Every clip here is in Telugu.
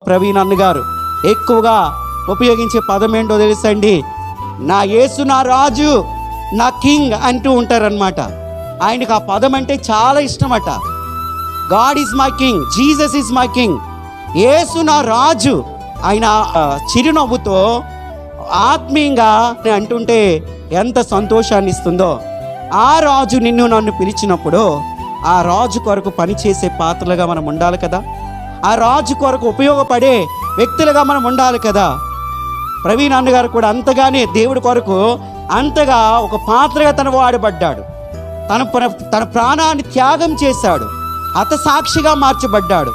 ప్రవీణ్ అన్న గారు ఎక్కువగా ఉపయోగించే పదం ఏంటో తెలుసండి, నా యేసు నా రాజు, నా కింగ్ అంటూ ఉంటారనమాట. ఆయనకు ఆ పదం అంటే చాలా ఇష్టమట. God is my king, Jesus is my king, యేసు నా రాజు. ఆయన చిరునవ్వుతో ఆత్మీయంగా అంటుంటే ఎంత సంతోషాన్ని ఇస్తుందో. ఆ రాజు నిన్ను నన్ను పిలిచినప్పుడు ఆ రాజు కొరకు పనిచేసే పాత్రలుగా మనం ఉండాలి కదా, ఆ రాజు కొరకు ఉపయోగపడే వ్యక్తులుగా మనం ఉండాలి కదా. ప్రవీణ్ అన్నగారు కూడా అంతగానే దేవుడి కొరకు అంతగా ఒక పాత్రగా తను వాడబడ్డాడు. తన ప్రాణాన్ని త్యాగం చేశాడు, హతసాక్షిగా మార్చబడ్డాడు.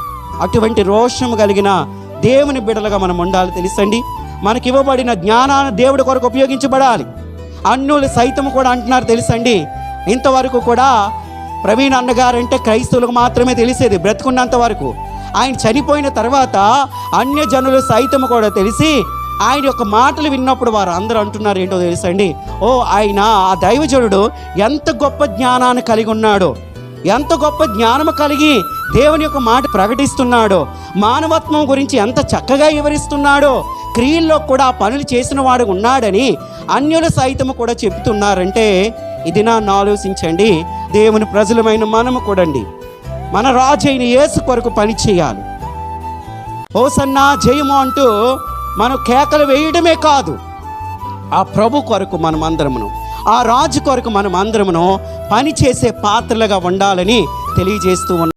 అటువంటి రోషం కలిగిన దేవుని బిడ్డలుగా మనం ఉండాలి. తెలుసండి, మనకి ఇవ్వబడిన జ్ఞానాన్ని దేవుడి కొరకు ఉపయోగించబడాలి. అన్యులు సైతం కూడా అంటున్నారు తెలుసండి, ఇంతవరకు కూడా ప్రవీణ్ అన్నగారంటే క్రైస్తవులకు మాత్రమే తెలిసేది బ్రతుకున్నంత వరకు. ఆయన చనిపోయిన తర్వాత అన్యజనులు సైతం కూడా తెలిసి ఆయన యొక్క మాటలు విన్నప్పుడు వారు అందరూ అంటున్నారు ఏంటో తెలుసండి, ఓ ఆయన ఆ దైవజనుడు ఎంత గొప్ప జ్ఞానాన్ని కలిగి ఉన్నాడో, ఎంత గొప్ప జ్ఞానము కలిగి దేవుని యొక్క మాట ప్రకటిస్తున్నాడో, మానవత్వం గురించి ఎంత చక్కగా వివరిస్తున్నాడో, క్రియల్లో కూడా పనులు చేసిన వాడు ఉన్నాడని అన్యులు సైతము కూడా చెబుతున్నారంటే ఇది నన్ను ఆలోచించండి. దేవుని ప్రజలమైన మనము కూడండి మన రాజు అయిన యేసు కొరకు పని చేయాలి. హోసన్నా జయము అంటూ మనం కేకలు వేయడమే కాదు, ఆ ప్రభు కొరకు మనం అందరమును, ఆ రాజు కొరకు మనం అందరమును పని చేసే పాత్రలుగా ఉండాలని తెలియజేస్తూ ఉన్నాం.